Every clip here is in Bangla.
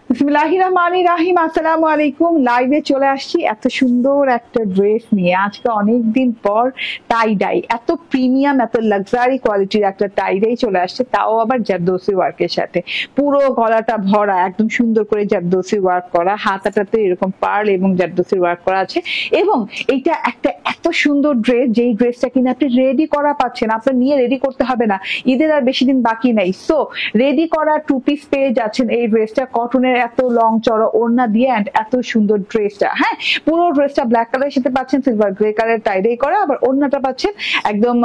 বিসমিল্লাহির রহমানির রহিম। আসসালামু আলাইকুম। লাইভে চলে আসছি এত সুন্দর একটা ড্রেস নিয়ে। আজকে অনেকদিন পর টাই ডাই, এত প্রিমিয়াম এত লাক্সারি কোয়ালিটির একটা টাই ডাই চলে আসছে, তাও আবার জারদৌসি ওয়ার্কের সাথে। পুরো গলাটা ভরা একদম সুন্দর করে জারদৌসি ওয়ার্ক করা, হাতাটাতে এরকম পার্ল এবং জারদৌসি ওয়ার্ক করা আছে। এবং এইটা একটা এত সুন্দর ড্রেস, যেই ড্রেসটা কিনা আপনি রেডি করা পাচ্ছেন, আপনার নিয়ে রেডি করতে হবে না। ঈদের আর বেশি দিন বাকি নাই, সো রেডি করা টু পিস পেয়ে যাচ্ছেন এই ড্রেসটা। কটনের এত লং চড়া ওড়না দিয়ে এন্ড এত সুন্দর ড্রেসটা। হ্যাঁ, পুরো ড্রেসটা ব্ল্যাক কালারের সাথে পাচ্ছেন সিলভার গ্রে কালার টাইডাই করা, আবার ওড়নাটা পাচ্ছেন একদম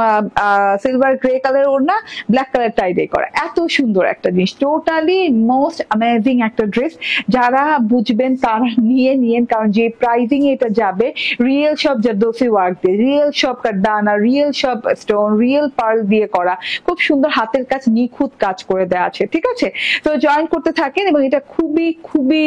সিলভার গ্রে কালার ওড়না, ব্ল্যাক কালার টাইডাই করা। এত সুন্দর একটা জিনিস, টোটালি মোস্ট অ্যামেজিং একটা ড্রেস। যারা বুঝবেন তারা নিয়ে নিয়েন, কারণ যে প্রাইজিং এটা যাবে, রিয়েল সব জারদৌসি ওয়ার্ক দিয়ে, রিয়েল সব কাটদানা, রিয়েল সব স্টোন, রিয়েল পার্ল দিয়ে করা, খুব সুন্দর হাতের কাজ, নিখুঁত কাজ করে দেওয়া আছে। ঠিক আছে, তো জয়েন করতে থাকেন। এবং এটা খুবই খুবই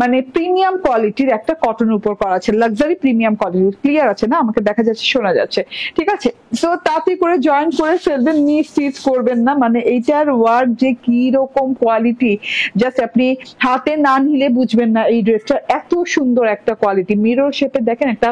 মানে প্রিমিয়াম কোয়ালিটির একটা কটন উপর করা আছে, লাক্সারি প্রিমিয়াম কোয়ালিটি। ক্লিয়ার আছে না? আমাকে দেখা যাচ্ছে, শোনা যাচ্ছে? ঠিক আছে, সো তাতে করে জয়েন করে ফেলবেন, মিস টিচ করবেন না। মানে এইটার ওয়ার্ক যে কি রকম কোয়ালিটি, জাস্ট আপনি হাতে না নিলে বুঝবেন না এই ড্রেসটার এত সুন্দর একটা কোয়ালিটি। মিরর শেপে দেখেন একটা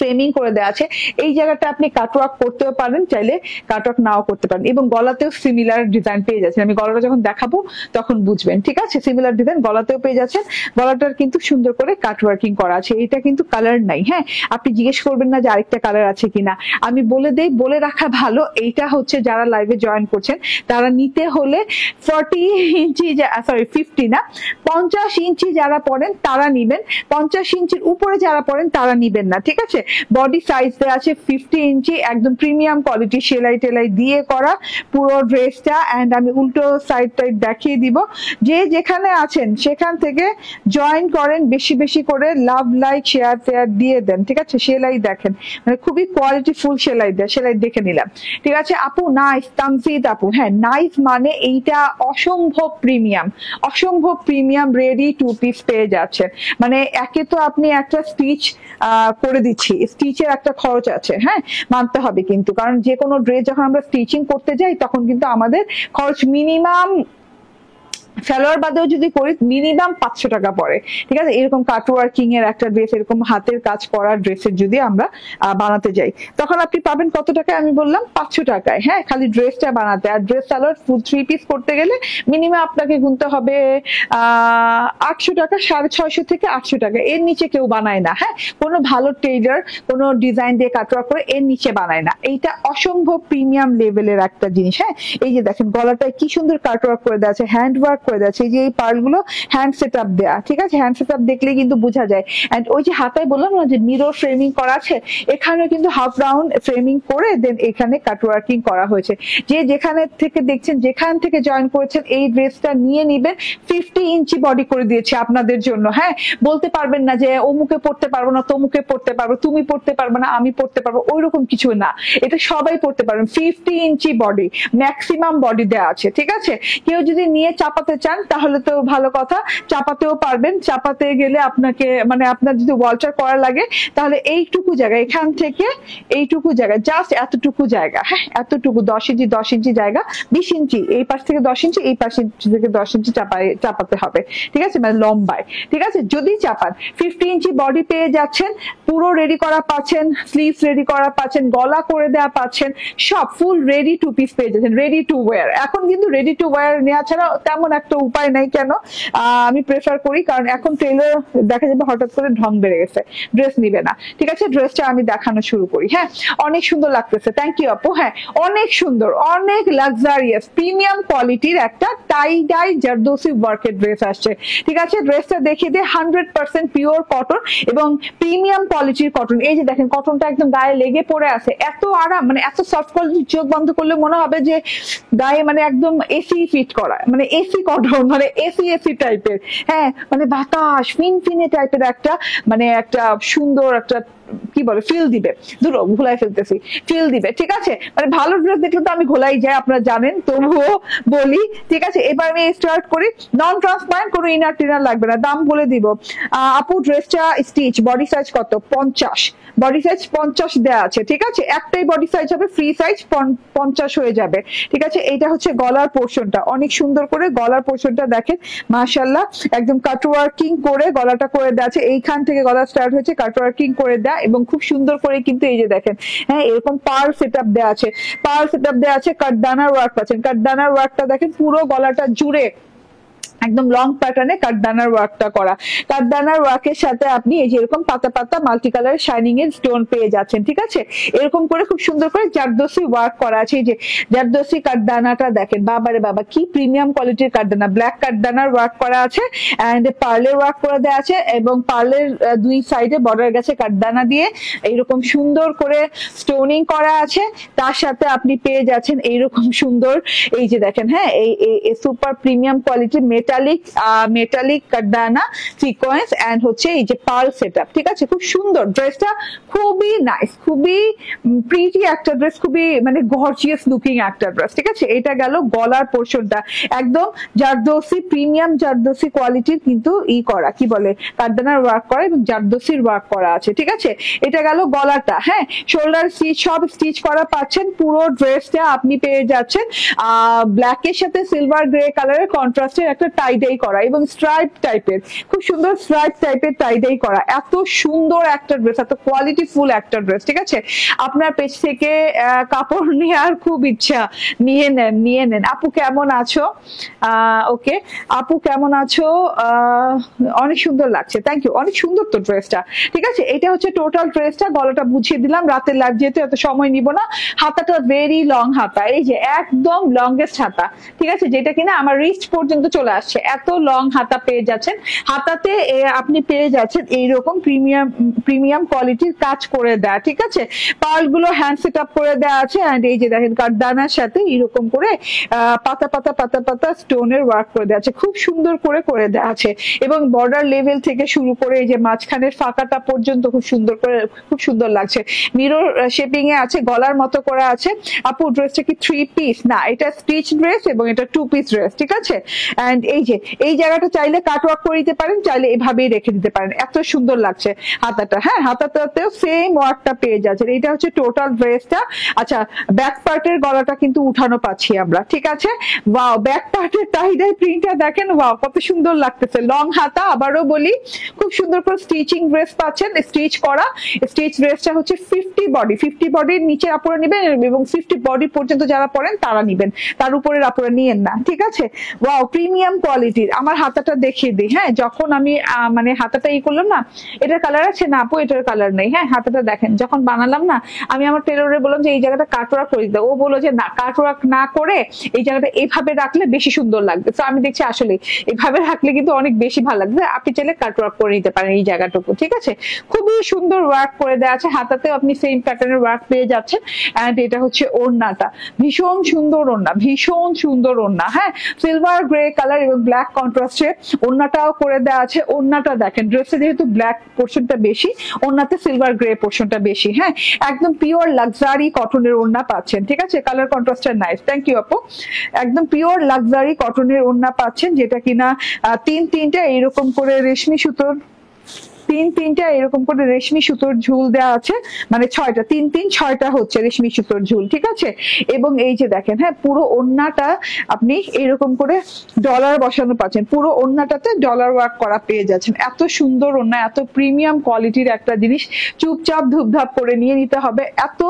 ফ্রেমিং করে দেওয়া আছে। এই জায়গাটা আপনি কাটওয়ার্ক করতেও পারেন, চাইলে কাটওয়ার্ক নাও করতে পারেন। এবং গলাতেও সিমিলার ডিজাইন পেয়ে যাচ্ছেন, আমি গলাটা যখন দেখাবো তখন বুঝবেন। ঠিক আছে, সিমিলার ডিজাইন গলাতেও পেয়ে যাচ্ছেন। গলাটার কিন্তু সুন্দর করে কাটওয়ার্কিং করা আছে। এটা কিন্তু কালার নাই। হ্যাঁ, আপনি জিজ্ঞেস করবেন না যে আরেকটা কালার আছে কিনা, আমি বলে দেই, বলে রাখা ভালো। এইটা হচ্ছে যারা লাইভে জয়েন করছেন তারা নিতে হলে 40 ইঞ্চি, সরি 50 না, 50 ইঞ্চি যারা পড়েন তারা নিবেন, 50 ইঞ্চির উপরে যারা পড়েন তারা নিবেন না। ঠিক আছে, বডি সাইজ দেওয়া আছে 50 ইঞ্চি, একদম প্রিমিয়াম কোয়ালিটি সেলাই টেলাই দিয়ে করা পুরো ড্রেসটা। এন্ড আমি উল্টো সাইডটা দেখিয়ে দিব। যে যেখানে আছেন সেখান থেকে জয়েন করেন, বেশি বেশি করে লাভ, লাইক, শেয়ার টেয়ার দিয়ে দেন। ঠিক আছে, সেলাই দেখেন, মানে খুবই কোয়ালিটি ফুল সেলাই দেয়, সেলাই দেখে নিলাম। ঠিক আছে আপু, নাইস। তামজিদ আপু, হ্যাঁ নাইস, মানে এইটা অসম্ভব প্রিমিয়াম, অসম্ভব প্রিমিয়াম রেডি টু পিস পেয়ে যাচ্ছে। মানে একে তো আপনি একটা স্টিচ করে দিচ্ছি, স্টিচের একটা খরচ আছে, হ্যাঁ মানতে হবে কিন্তু, কারণ যে কোনো ড্রেস যখন আমরা স্টিচিং করতে যাই তখন কিন্তু আমাদের খরচ মিনিমাম, সালোয়ার বাদেও যদি করি মিনিমাম 500 টাকা পড়ে। ঠিক আছে, এরকম কাটওয়ার্কিং এর একটা ড্রেস, এরকম হাতের কাজ করা ড্রেসের যদি আমরা বানাতে যাই তখন আপনি পাবেন কত টাকায়? আমি বললাম 500 টাকায়। হ্যাঁ, খালি ড্রেসটা বানাতে। আর ড্রেস সালোয়ার ফুল 3 পিস করতে গেলে মিনিমাম আপনাকে গুনতে হবে 800 টাকা, 650 থেকে 800 টাকা, এর নিচে কেউ বানায় না। হ্যাঁ, কোনো ভালো টেইলার কোনো ডিজাইন দিয়ে কাটওয়ার্ক করে এর নিচে বানায় না। এইটা অসম্ভব প্রিমিয়াম লেভেলের একটা জিনিস। হ্যাঁ, এই যে দেখেন গলাটায় কি সুন্দর কাটওয়ার্ক করে দেওয়া আছে, হ্যান্ড ওয়ার্ক করে যাচ্ছে, এই যে এই পার্ল গুলো হ্যান্ড সেট আপ দেয়া। ঠিক আছে, হ্যান্ড সেট আপ দেখলেই কিন্তু বোঝা যায়। এন্ড ওই যে হাতায় বললাম না যে মিরর ফ্রেমিং করা আছে, এখানেও কিন্তু হাফ রাউন্ড ফ্রেমিং করে দেন এখানে কাটওয়ার্কিং করা হয়েছে। যে যেখানে থেকে দেখছেন, যেখান থেকে জয়েন করেছেন, এই ড্রেসটা নিয়ে নিবেন। 50 ইঞ্চি বডি করে দিয়েছে আপনাদের জন্য। হ্যাঁ, বলতে পারবেন না যে অমুকে পড়তে পারবো না, তমুকে পড়তে পারবো, তুমি পড়তে পারবে না, আমি পড়তে পারবো, ওইরকম কিছু না। এটা সবাই পড়তে পারবেন। 50 ইঞ্চি বডি, ম্যাক্সিমাম বডি দেওয়া আছে। ঠিক আছে, কেউ যদি নিয়ে চাপাতে চান তাহলে তো ভালো কথা, চাপাতেও পারবেন। চাপাতে গেলে আপনাকে, মানে আপনার যদি ওয়ালচার করা লাগে তাহলে এইটুকু জায়গা, এখান থেকে এইটুকু জায়গা, জাস্ট এতটুকু জায়গা, হ্যাঁ এতটুকু 10 ইঞ্চি 10 ইঞ্চি জায়গা, 20 ইঞ্চি এই পাশ থেকে 10 ইঞ্চি, এই পাশ থেকে 10 ইঞ্চি চাপাতে হবে। ঠিক আছে, মানে লম্বায়। ঠিক আছে, যদি চাপান 50 ইঞ্চি বডি পেয়ে যাচ্ছেন, পুরো রেডি করা পাচ্ছেন, স্লিভস রেডি করা পাচ্ছেন, গলা করে দেওয়া পাচ্ছেন, সব ফুল রেডি টু পিস পেয়ে যাচ্ছেন, রেডি টু ওয়্যার। এখন কিন্তু রেডি টু ওয়্যার নেওয়া ছাড়া তেমন একটা উপায় নাই। কেন আমি প্রেফার করি, কারণ এখন টেইলর দেখা যাবে হঠাৎ করে ঢং বেড়ে গেছে, ড্রেস নিবে না। ঠিক আছে, ড্রেসটা আমি দেখানো শুরু করি। হ্যাঁ, অনেক সুন্দর লাগতেছে, থ্যাংক ইউ আপু। হ্যাঁ, অনেক সুন্দর, অনেক লাক্সারিয়াস প্রিমিয়াম কোয়ালিটির একটা টাই ডাই জারদৌসি ওয়ার্কের ড্রেস আসছে। ঠিক আছে, ড্রেসটা দেখিয়ে দিয়ে 100% পিওর কটন এবং প্রিমিয়াম কোয়ালিটির কটন। এই যে দেখেন কটনটা একদম গায়ে লেগে পড়ে আছে, এত আরাম, মানে এত সফট কোয়ালিটি, চোখ বন্ধ করলে মনে হবে যে গায়ে মানে একদম এসি ফিট করা, মানে এসি কটন, মানে এসি এসি টাইপের। হ্যাঁ, মানে বাতাস ফিনফিনে টাইপের একটা, মানে একটা সুন্দর একটা কি বলে ফিল দিবে, দুটো ঘোলাই ফেলতেছি, ফিল দিবে, ঠিক আছে। মানে ভালো ড্রেস দেখলে তো আমি ঘোলাই যাই, আপনারা জানেন, তবুও বলি, ঠিক আছে। এবার আমি স্টার্ট করি। নন ট্রান্সপারেন্ট, কোনো ইনার টিনার লাগবে না, দাম বলে দিব। আপু ড্রেসটা স্টিচ বডি সাইজ কত? 50, বডি সাইজ 50 দেওয়া আছে, ঠিক আছে। একটাই বডি সাইজ হবে, ফ্রি সাইজ 50 হয়ে যাবে, ঠিক আছে। এইটা হচ্ছে গলার পোর্শনটা, অনেক সুন্দর করে গলার পোর্শনটা দেখেন, মাশাআল্লাহ, একদম কাট ওয়ার্কিং করে গলাটা করে দেওয়া আছে। এইখান থেকে গলা স্টার্ট হয়েছে, কাট ওয়ার্কিং করে দেয়া, এবং খুব সুন্দর করে কিন্তু এই যে দেখেন, হ্যাঁ, এরকম পার্ল সেটআপ দেওয়া আছে, পার্ল সেটআপ দেওয়া আছে, কাটদানার ওয়ার্ক পাচ্ছেন। কাটদানার ওয়ার্কটা দেখেন পুরো গলাটা জুড়ে একদম লং প্যাটার্নে কাটদানার ওয়ার্কটা করা। কাটদানার ওয়ার্কের সাথে আপনি এই যে এরকম পাতা পাতা মাল্টি কালার শাইনিং এর স্টোন পেয়ে যাচ্ছেন, ঠিক আছে। এরকম করে খুব সুন্দর করে জারদোসি ওয়ার্ক করা আছে। এই যে জারদোসি কাটদানাটা দেখেন, বাবারে বাবা, কি প্রিমিয়াম কোয়ালিটির কাটদানা। ব্ল্যাক কাটদানার ওয়ার্ক করা আছে, এন্ড পার্লের ওয়ার্ক করে দেওয়া আছে, এবং পার্লের দুই সাইডে বর্ডার গেছে কাটদানা দিয়ে, এইরকম সুন্দর করে স্টোনিং করা আছে। তার সাথে আপনি পেয়ে যাচ্ছেন এইরকম সুন্দর, এই যে দেখেন, হ্যাঁ, এই সুপার প্রিমিয়াম কোয়ালিটির মেটালিক কাটদানা সিকোয়েন্স এন্ড হচ্ছে এই যে পার্ল সেটআপ, ঠিক আছে। খুব সুন্দর ড্রেসটা, খুবই নাইস, খুবই প্রিটি একটা ড্রেস, খুবই মানে গর্জিয়াস লুকিং একটা ড্রেস, ঠিক আছে। এটা গেল গলার পোর্শনটা, একদম জারদোসি প্রিমিয়াম জারদোসি কোয়ালিটির কিন্তু করা, কি বলে, কাটদানার ওয়ার্ক করা এবং জারদোসির ওয়ার্ক করা আছে, ঠিক আছে। এটা গেল গলাটা, হ্যাঁ, শোল্ডার স্টিচ সব স্টিচ করা পাচ্ছেন। পুরো ড্রেসটা আপনি পেয়ে যাচ্ছেন ব্ল্যাকের সাথে সিলভার গ্রে কালারের কন্ট্রাস্টের একটা টাইডাই করা, এবং স্ট্রাইপ টাইপের, খুব সুন্দর স্ট্রাইপ টাইপের টাইডাই করা। এত সুন্দর একটা ড্রেস, এত কোয়ালিটি ফুল একটা ড্রেস, ঠিক আছে। আপনার পেজ থেকে কাপড় নেওয়ার খুব ইচ্ছা, নিয়ে নেন। আপু কেমন আছো? ওকে, আপু কেমন আছো? অনেক সুন্দর লাগছে, থ্যাংক ইউ, অনেক সুন্দর তো ড্রেসটা, ঠিক আছে। এটা হচ্ছে টোটাল ড্রেসটা, গলাটা বুঝিয়ে দিলাম, রাতের লাইভ যেহেতু এত সময় নিব না। হাতাটা ভেরি লং হাতা, এই যে একদম লংগেস্ট হাতা, ঠিক আছে, যেটা কিনা আমার রিস্ট পর্যন্ত চলে আসছে, এত লং হাতা পেয়ে যাচ্ছেন। হাতাতে আপনি পেয়ে যাচ্ছেন এইরকম প্রিমিয়াম কোয়ালিটির কাজ করে দেয়া, ঠিক আছে। পার্ল গুলো হ্যান্ড সেট আপ করে দেওয়া আছে, এন্ড এই যে দেখেন কাটদানার সাথে এরকম করে পাতা পাতা পাতা পাতা স্টোনের ওয়ার্ক করে দেওয়া আছে, খুব সুন্দর করে দেওয়া আছে। এবং বর্ডার লেভেল থেকে শুরু করে এই যে মাঝখানের ফাঁকাটা পর্যন্ত খুব সুন্দর করে, খুব সুন্দর লাগছে। মিরর শেপিং এ আছে, গলার মতো করা আছে। আপু ড্রেসটা কি 3 পিস? না, এটা স্টিচ ড্রেস এবং এটা 2 পিস ড্রেস, ঠিক আছে। এন্ড এই যে এই জায়গাটা চাইলে কাট ওয়ার্ক করে দিতে পারেন, চাইলে এভাবেই রেখে দিতে পারেন, এত সুন্দর লাগছে হাতাটা। হ্যাঁ, হাতাটাতেও সেম ওয়ার্কটা পেয়ে যাচ্ছে। এটা হচ্ছে টোটাল ড্রেসটা। আচ্ছা, ব্যাক পার্টের গলাটা কিন্তু উঠানো পাচ্ছি আমরা, ঠিক আছে। ওয়াও, ব্যাক পার্টের টাইডাই প্রিন্টটা দেখেন, ওয়াও কত সুন্দর লাগতেছে। লং হাতা, আবারও বলি, খুব সুন্দর করে স্টিচিং ড্রেস পাচ্ছেন, স্টিচ করা। স্টিচ ড্রেসটা হচ্ছে 50 বডির নিচে আপুরা নেবেন, এবং 50 বডি পর্যন্ত যারা পরেন তারা নিবেন, তার উপরের আপুরা নিয়েন না, ঠিক আছে। ওয়াও, প্রিমিয়াম কোয়ালিটির। আমার হাতাটা দেখিয়ে দিই, হ্যাঁ, যখন আমি মানে হাতাটা করলাম না, এটার কালার আছে না আপু? এটার কালার নেই। হ্যাঁ, হাতাটা দেখেন, যখন বানালাম না, আমি আমার টেলরে বললাম যে এই জায়গাটা কাটওয়ার্ক করে দিতে, ও বললো যে না, কাটওয়ার্ক না করে এই জায়গাটা এইভাবে রাখলে বেশি সুন্দর লাগবে। তো আমি দেখছি আসলে এইভাবে রাখলে কিন্তু অনেক বেশি ভালো লাগবে। আপনি চাইলে কাটওয়ার্ক করে নিতে পারেন এই জায়গাটুকু, ঠিক আছে। খুবই সুন্দর ওয়ার্ক করে দেওয়া আছে, হাতাতেও আপনি সেম প্যাটার্নের ওয়ার্ক পেয়ে যাচ্ছেন। এন্ড এটা হচ্ছে ওড়নাটা, ভীষণ সুন্দর ওড়না, ভীষণ সুন্দর ওড়না। হ্যাঁ, সিলভার গ্রে কালার এবং ব্ল্যাক কন্ট্রাস্টে ওড়নাটাও করে দেওয়া আছে। ওড়নাটা দেখেন, ড্রেসে যেহেতু ব্ল্যাক পোর্শনটা বেশি, ওড়নাতে সিলভার গ্রে পোর্শনটা বেশি। হ্যাঁ, একদম পিওর লাক্সারি কটনের ওড়না পাচ্ছেন, ঠিক আছে। কালার কন্ট্রাস্টটা নাইস, থ্যাংক ইউ আপু। একদম পিওর লাক্সারি কটনের ওড়না পাচ্ছেন, যেটা কিনা তিনটা এইরকম করে রেশমি সুতোর, তিনটা এরকম করে রেশমি সুতোর ঝুল দেওয়া আছে, মানে 6টা, 6টা হচ্ছে রেশমি সুতোর ঝুল, ঠিক আছে। এবং এই যে দেখেন, হ্যাঁ, পুরো ওড়নাটা আপনি এরকম করে ডলার বসানো পাচ্ছেন, পুরো ওড়নাটাতে ডলার ওয়ার্ক করা পেয়ে যাচ্ছেন। এত সুন্দর ওড়না, এত প্রিমিয়াম কোয়ালিটির একটা জিনিস, চুপচাপ ধুপধাপ করে নিয়ে নিতে হবে, এত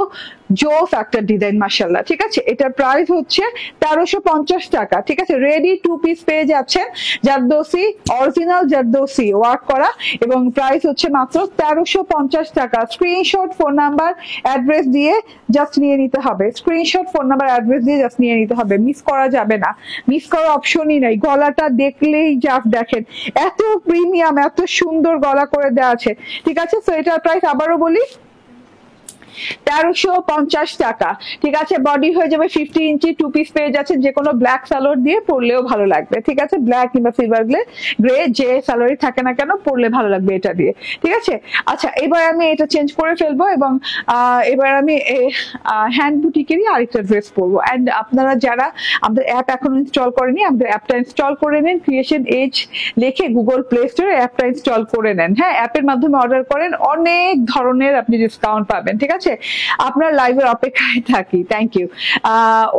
জোস একটা ডিজাইন, মাশাআল্লাহ, ঠিক আছে। এটার প্রাইস হচ্ছে 1350 টাকা, ঠিক আছে। রেডি 2 পিস পেয়ে যাচ্ছেন, জারদোসি, অরিজিনাল জারদোসি ওয়ার্ক করা, এবং প্রাইস হচ্ছে মাত্র 1350 টাকা। স্ক্রিনশট, ফোন নাম্বার, অ্যাড্রেস দিয়ে জাস্ট নিয়ে নিতে হবে। স্ক্রিনশট, ফোন নাম্বার, অ্যাড্রেস দিয়ে জাস্ট নিয়ে নিতে হবে, মিস করা যাবে না, মিস করার অপশনই নাই। গলাটা দেখলেই জাস্ট দেখেন, এত প্রিমিয়াম, এত সুন্দর গলা করে দেওয়া আছে, ঠিক আছে। সো এটার প্রাইস আবারও বলি, 1350 টাকা, ঠিক আছে। বডি হয়ে যাবে 50 ইঞ্চি, 2 পিস পেয়ে যাচ্ছে, যে কোনো ব্ল্যাক সালোয়ার দিয়ে পরলেও ভালো লাগবে, ঠিক আছে। ব্ল্যাক কিংবা সিলভার গ্রে যে সালোয়ারই থাকে না কেন পরলে ভালো লাগবে এটা দিয়ে, ঠিক আছে। আচ্ছা, এবার আমি এটা চেঞ্জ করে ফেলবো এবং এবার আমি হ্যান্ড বুটিকেরই আরেকটা ড্রেস পরবো। অ্যান্ড আপনারা যারা আমাদের অ্যাপ এখনো ইনস্টল করেনি, আমাদের অ্যাপটা ইনস্টল করে নেন, ক্রিয়েশন এজ লিখে গুগল প্লে স্টোরে অ্যাপটা ইনস্টল করে নেন। হ্যাঁ, অ্যাপের মাধ্যমে অর্ডার করেন, অনেক ধরনের আপনি ডিসকাউন্ট পাবেন, ঠিক আছে। আপনার লাইভের অপেক্ষায় থাকি। Thank you.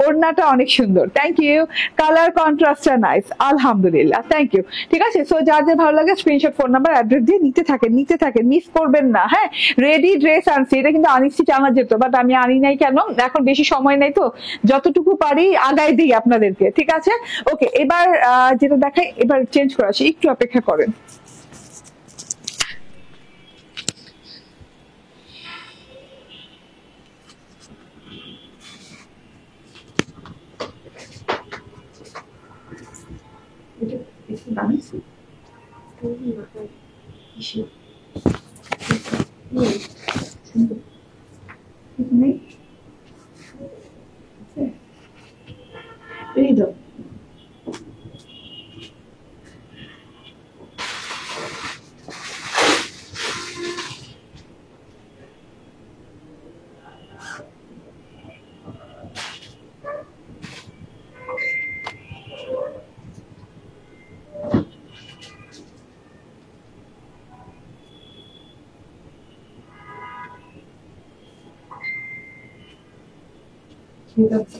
ওড়নাটা অনেক সুন্দর, থ্যাংক ইউ। কালার কন্ট্রাস্টটা নাইস, আলহামদুলিল্লাহ, থ্যাংক ইউ, ঠিক আছে। সো যার যে ভালো লাগে স্ক্রিনশট, ফোন নাম্বার, অ্যাড্রেস দিয়ে নিতে থাকেন, মিস করবেন না। হ্যাঁ, রেডি ড্রেস আনছি, এটা কিন্তু আনিসি টানা যেত, বাট আমি আনি নাই কেন, এখন বেশি সময় নাই, তো যতটুকু পারি আগায় দিই আপনাদেরকে, ঠিক আছে। ওকে, এবার যেটা দেখাই, এবার চেঞ্জ করে আসি, একটু অপেক্ষা করেন। এই তো ঠিক আছে।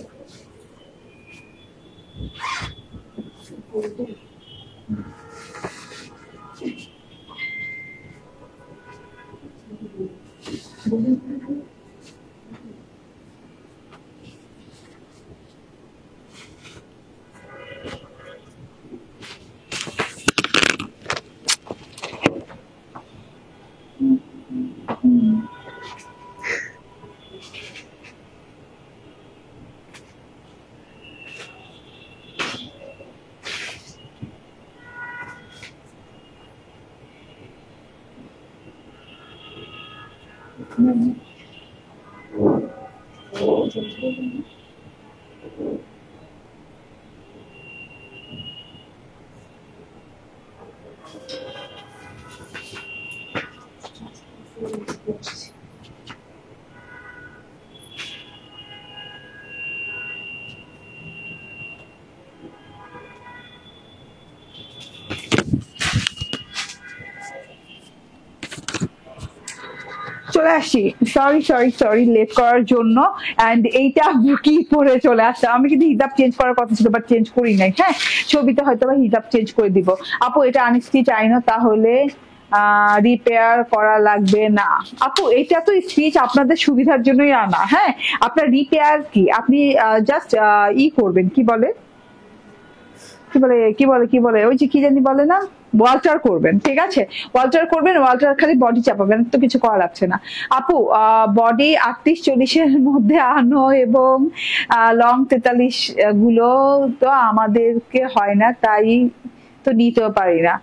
চলে আসি, সরি লেট করার জন্য। এন্ড এইটা কি পরে চলে আসছে, আমি কিন্তু হিজাব চেঞ্জ করার কথা ছিল, বাট চেঞ্জ করি নাই। হ্যাঁ, ছবিতে হয়তো বা হিজাব চেঞ্জ করে দিব। আপু এটা আনিস্টি চাই না, তাহলে রিপেয়ার করা লাগবে না। আপু এটা তো স্টিচ আপনাদের সুবিধার জন্যই আনা। হ্যাঁ, আপনার রিপেয়ার কি, আপনি জাস্ট করবেন, কি বলে ওই যে কি জানি বলে না, ওয়াল্টার করবেন, ঠিক আছে। ওয়াল্টার করবেন, ওয়াল্টার খালি বডি চাপাবেন, তো কিছু করা লাগছে না। আপু বডি 38-40-এর মধ্যে আনো এবং লং 43 গুলো তো আমাদেরকে হয় না, তাই তো নিতেও পারি না।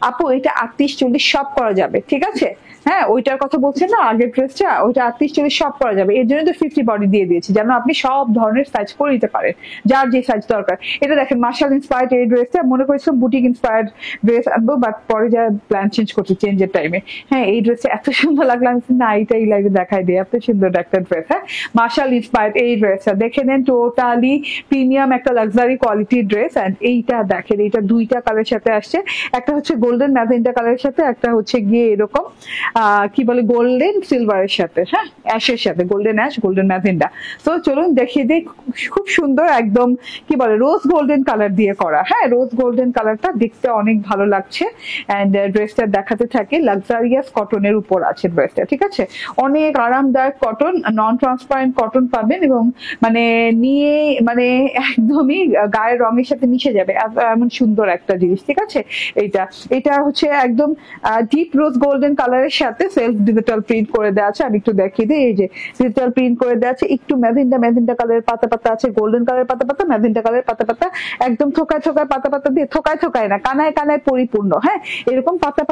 আপু এটা 38-40 সব করা যাবে, ঠিক আছে। হ্যাঁ, ওইটার কথা বলছেন না, আগের ড্রেসটা, ওইটা 38-40 সব করা যাবে। এর জন্য তো 50 বডি দিয়ে দিয়েছি, যেন আপনি সব ধরনের সাইজ করে নিতে পারেন, যার যে সাইজ দরকার। এটা দেখেন, মার্শাল ইন্সপায়ার্ড এই ড্রেসটা, মনে করেছিলাম বুটিক ইন্সপায়ার্ড ড্রেস আনবো, বাট পরে যা প্ল্যান চেঞ্জ করছি চেঞ্জের টাইমে। হ্যাঁ, এই ড্রেসটা এত সুন্দর লাগলো, আমি না এইটাই লাইভে দেখাই দিই, এত সুন্দর একটা ড্রেস। হ্যাঁ, মার্শাল ইন্সপায়ার্ড এই ড্রেসটা দেখে নেন, টোটালি প্রিমিয়াম একটা লাক্সারি কোয়ালিটির ড্রেস। এন্ড এইটা দেখেন, এইটা দুইটা কালারের সাথে আসছে, একটা হচ্ছে গোল্ডেন ম্যাজেন্টা কালারের সাথে, একটা হচ্ছে গিয়ে এরকম কি বলে গোল্ডেন সিলভারের সাথে, হ্যাঁ অ্যাশের সাথে, গোল্ডেন অ্যাশ গোল্ডেন ম্যাজেন্টা। তো চলুন দেখিয়ে দিই, খুব সুন্দর একদম কি বলে রোজ গোল্ডেন কালার দিয়ে করা। হ্যাঁ, রোজ গোল্ডেন কালারটা দেখতে অনেক ভালো লাগছে। এন্ড ড্রেসটা দেখাতে থাকে, লাক্সারিয়াস কটনের উপর আছে ড্রেসটা, ঠিক আছে। অনেক আরামদায়ক কটন, নন ট্রান্সপারেন্ট কটন পাবেন, এবং মানে নিয়ে মানে একদমই গায়ের রঙের সাথে মিশে যাবে, এমন সুন্দর একটা জিনিস, ঠিক আছে। এটা হচ্ছে একদম ডিপ রোজ গোল্ডেন কালারের সাথে সেলফ ডিজিটাল প্রিন্ট করে দেওয়া আছে। আমি একটু দেখিয়ে দিই, এই যে ডিজিটাল প্রিন্ট করে দেওয়া আছে, একটু ম্যাজেন্ডা কালারের পাতা পাতা আছে, গোল্ডেন কালারের পাতা পাতা, ম্যাজেন্ডা কালারের পাতা পাতা, একদম থোকায় থোকায় পাতা পাতা দিয়ে, থোকায় না, কানায় কানায় পরিপূর্ণ। হ্যাঁ, এরকম পাতা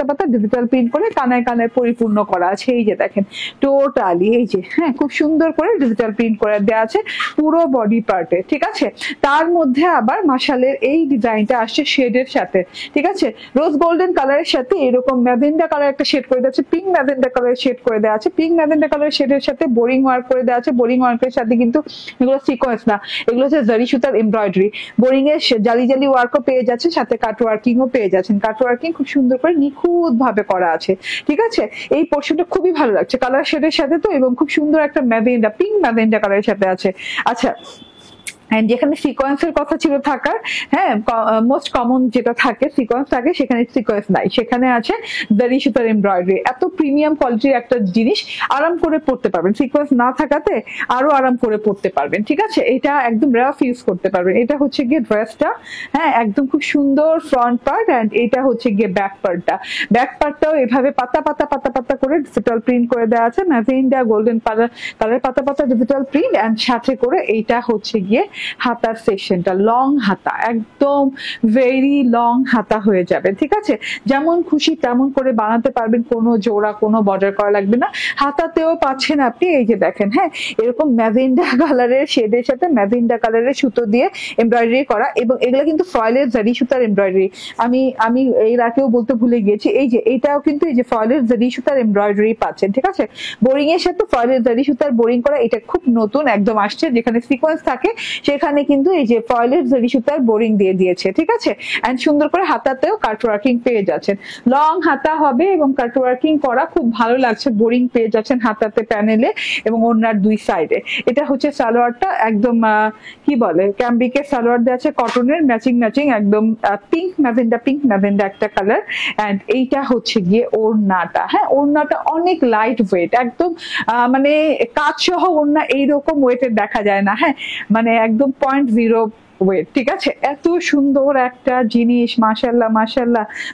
পাতা ডিজিটাল প্রিন্ট করে কানায় কানায় পরিপূর্ণ করা আছে। এই যে দেখেন টোটালি, এই যে হ্যাঁ খুব সুন্দর করে ডিজিটাল প্রিন্ট করে দেওয়া আছে পুরো বডি পার্টে। ঠিক আছে, তার মধ্যে আবার মাশালের এই ডিজাইনটা আসছে শেডের সাথে। ঠিক আছে, রোজ গোল্ডেন কালারের সাথে এরকম ম্যাজেন্ডা কালার একটা শেড করে দেওয়া আছে, পিঙ্ক ম্যাজেন্ডা কালারের শেড করে দেওয়া আছে, পিঙ্ক ম্যাজেন্ডা কালারের শেডের সাথে বোরিং ওয়ার্ক করে দেওয়া আছে। বোরিং ওয়ার্কের সাথে কিন্তু এগুলো সিকোয়েন্স না, এগুলো হচ্ছে জারি সুতার এমব্রয়ডারি। বোরিং এর জালি জালি ওয়ার্কও পেয়ে যাচ্ছে, সাথে কাট ওয়ার্কিং ও পেয়ে যাচ্ছেন। কাট ওয়ার্কিং খুব সুন্দর করে নিখুঁত ভাবে করা আছে। ঠিক আছে, এই পোর্শনটা খুবই ভালো লাগছে কালার শেডের সাথে তো, এবং খুব সুন্দর একটা ম্যাজেন্ডা, পিঙ্ক ম্যাজেন্ডা কালারের সাথে আছে। আচ্ছা, যেখানে সিকোয়েন্সের কথা ছিল থাকার, হ্যাঁ মোস্ট কমন যেটা থাকে সিকোয়েন্স থাকে, সেখানে সিকোয়েন্স নাই, সেখানে আছে জারি সুতার এমব্রয়ডারি। এত প্রিমিয়াম কোয়ালিটির একটা জিনিস, আরাম করে পড়তে পারবেন, সিকোয়েন্স না থাকাতে আরো আরাম করে পড়তে পারবেন। ঠিক আছে, এটা একদম রাফ ইউজ করতে পারবেন। এটা হচ্ছে গিয়ে ড্রেসটা, হ্যাঁ একদম খুব সুন্দর ফ্রন্ট পার্ট, এন্ড এটা হচ্ছে গিয়ে ব্যাক পার্টটা। ব্যাক পার্টটাও এভাবে পাতা পাতা করে ডিজিটাল প্রিন্ট করে দেওয়া আছে, ম্যাজেন্ডা গোল্ডেন কালার পাতা পাতা ডিজিটাল প্রিন্ট, এন্ড সাথে করে এইটা হচ্ছে গিয়ে হাতার সেকশনটা লং হাতা, একদম ভেরি লং হাতা হয়ে যাবে। ঠিক আছে, যেমন খুশি তেমন করে বানাতে পারবেন, কোনো জোড়া কোনো বর্ডার করা লাগবে না। হাতাতেও পাচ্ছেন আপনি, এই যে দেখেন, হ্যাঁ এরকম ম্যাজেন্ডা কালারের শেডের সাথে ম্যাজেন্ডা কালারের সুতো দিয়ে এমব্রয়ডারি করা, এবং এগুলো কিন্তু ফয়েলের জারি সুতার এমব্রয়ডারি। আমি এর আগেও বলতে ভুলে গিয়েছি, এই যে এটাও কিন্তু এই যে ফয়েলের জারি সুতার এমব্রয়ডারি পাচ্ছেন। ঠিক আছে, বোরিং এর সাথে ফয়েলের জারি সুতার বোরিং করা, এটা খুব নতুন একদম আসছে, যেখানে সিকোয়েন্স থাকে সেখানে কিন্তু এই যে ফয়েলের জারি সুতার বোরিং দিয়ে দিয়েছে। ঠিক আছে, এন্ড সুন্দর করে হাতাতেও কাট ওয়ার্কিং পেয়ে যাচ্ছেন, লং হাতা হবে এবং কাট ওয়ার্কিং করা, খুব ভালো লাগছে। বোরিং পেয়ে যাচ্ছেন হাতাতে, প্যানেলে এবং ওনার দুই সাইডে। এটা হচ্ছে সালোয়ারটা, একদম কি বলে ক্যাম্বিকের সালোয়ার দেওয়া আছে, কটনের ম্যাচিং একদম পিঙ্ক ম্যাজেন্ডা একটা কালার। এন্ড এইটা হচ্ছে গিয়ে ওড়নাটা, হ্যাঁ ওড়নাটা অনেক লাইট ওয়েট, একদম মানে কাজ সহ ওড়না এইরকম ওয়েটের দেখা যায় না। হ্যাঁ, মানে একদম 0.0 ওয়েট। ঠিক আছে, এত সুন্দর একটা জিনিস, মাশাআল্লাহ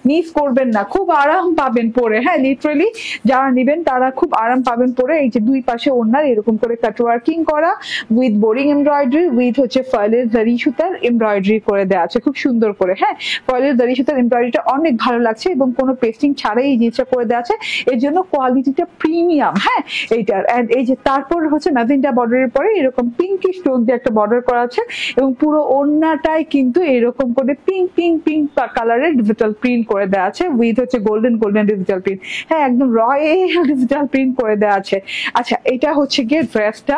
মিস করবেন না, খুব আরাম পাবেন পরে। হ্যাঁ, লিটারালি যারা নেবেন তারা খুব আরাম পাবেন পরে। এই যে দুই পাশে ওড়নার এরকম করে কাট ওয়ার্কিং করা, উইথ বোরিং এমব্রয়ডারি, উইথ হচ্ছে ফয়েলের জারি সুতার এমব্রয়ডারি করে দেওয়া আছে খুব সুন্দর করে। হ্যাঁ, ফয়েলের জারি সুতার এমব্রয়ডারিটা অনেক ভালো লাগছে, এবং কোনো পেস্টিং ছাড়াই এই জিনিসটা করে দেওয়া আছে, এর জন্য কোয়ালিটিটা প্রিমিয়াম। হ্যাঁ, এইটার এন্ড এই যে তারপর হচ্ছে ম্যাজেন্ডা বর্ডারের পরে এরকম পিঙ্কি স্টোন দিয়ে একটা বর্ডার করা আছে, এবং পুরো ওড়নাটাই কিন্তু এরকম করে পিঙ্ক কালারের ডিজিটাল প্রিন্ট করে দেওয়া আছে, উইথ হচ্ছে গোল্ডেন ডিজিটাল প্রিন্ট। হ্যাঁ, একদম রয়্যাল ডিজিটাল প্রিন্ট করে দেওয়া আছে। আচ্ছা, এটা হচ্ছে গিয়ে ড্রেসটা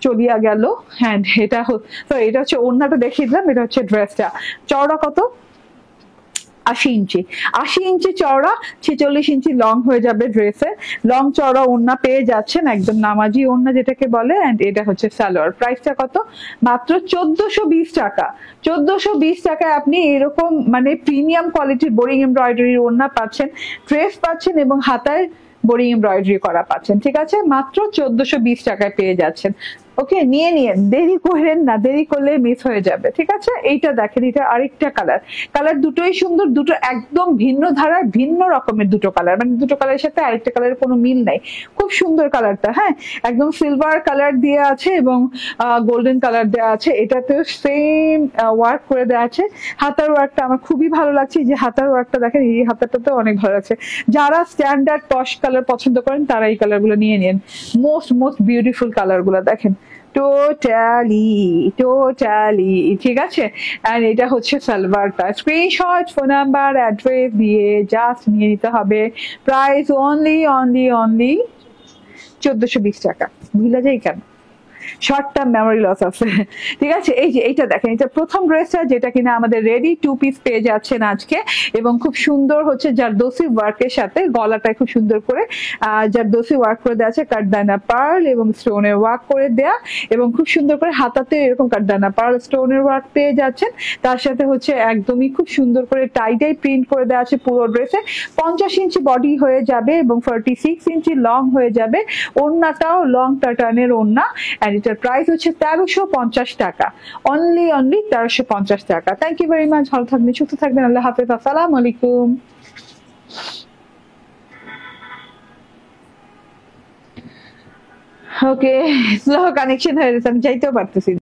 চলিয়া গেল। হ্যাঁ, এটা হচ্ছে ওড়নাটা দেখিয়ে দিলাম, এটা হচ্ছে ড্রেসটা। চওড়া কত? 80 ইঞ্চি চওড়া, 46 ইঞ্চি লং হয়ে যাবে ড্রেসের। লং চওড়া ওড়না পেয়ে যাচ্ছেন, একদম নামাজি ওড়না যেটাকে বলে। এন্ড এটা হচ্ছে সালোয়ার। প্রাইসটা কত? মাত্র 1420 টাকা। 1420 টাকায় আপনি এরকম মানে প্রিমিয়াম কোয়ালিটির বোরিং এমব্রয়ডারি ওড়না পাচ্ছেন, ড্রেস পাচ্ছেন, এবং হাতায় বোরিং এমব্রয়ডারি করা পাচ্ছেন। ঠিক আছে, মাত্র 1420 টাকায় পেয়ে যাচ্ছেন। ওকে, নিয়ে দেরি করেন না, দেরি করলে মিস হয়ে যাবে। ঠিক আছে, এইটা দেখেন, এটা আরেকটা কালার দুটোই সুন্দর, দুটো একদম ভিন্ন ধারার ভিন্ন রকমের দুটো কালার, মানে দুটো কালারের সাথে আরেকটা কালারের কোনো মিল নাই। খুব সুন্দর কালারটা। হ্যাঁ, একদম সিলভার কালার দিয়ে আছে এবং গোল্ডেন কালার দেওয়া আছে, এটাতেও সেম ওয়ার্ক করে দেওয়া আছে। হাতার ওয়ার্কটা আমার খুবই ভালো লাগছে, যে হাতার ওয়ার্কটা দেখেন, এই হাতাটাতেও অনেক ভালো লাগছে। যারা স্ট্যান্ডার্ড পশ কালার পছন্দ করেন তারা এই কালার গুলো নিয়ে নিন, মোস্ট বিউটিফুল কালার গুলো দেখেন, টোটালি। ঠিক আছে, এন্ড এটা হচ্ছে সালোয়ারটা। স্ক্রিনশট, ফোন নাম্বার, অ্যাড্রেস দিয়ে জাস্ট নিয়ে নিতে হবে। প্রাইস অনলি 1420 টাকা। ভুলে যাই কেন, শর্ট টার্ম মেমোরি লস আছে। ঠিক আছে, এই যে এইটা দেখেন, এটা প্রথম ড্রেসটা, যেটা কিনা আমাদের রেডি 2 পিস পেয়ে যাচ্ছেন আজকে, এবং খুব সুন্দর হচ্ছে জারদোসি ওয়ার্কের সাথে, গলাটায় খুব সুন্দর করে জারদোসি ওয়ার্ক করে দেওয়া আছে, কাঠদানা পার্ল এবং স্টোনের ওয়ার্ক করে দেয়া, এবং খুব সুন্দর করে হাতাতে এরকম কাঠদানা পার্ল স্টোনের ওয়ার্ক পেয়ে যাচ্ছেন। তার সাথে হচ্ছে একদমই খুব সুন্দর করে টাইডাই প্রিন্ট করে দেওয়া আছে পুরো ড্রেসে। 50 ইঞ্চি বডি হয়ে যাবে এবং 46 ইঞ্চি লং হয়ে যাবে। ওড়নাটাও লং প্যাটার্নের ওড়না, আর এটার প্রাইস হচ্ছে 1350 টাকা, অনলি 1350 টাকা। থ্যাংক ইউ ভেরি মাচ, ভালো থাকবেন, সুস্থ থাকবেন, আল্লাহ হাফেজ, আসসালামু আলাইকুম। ওকে, স্লো কানেকশন হয়ে গেছে, আমি যাইতেও পারতেছি।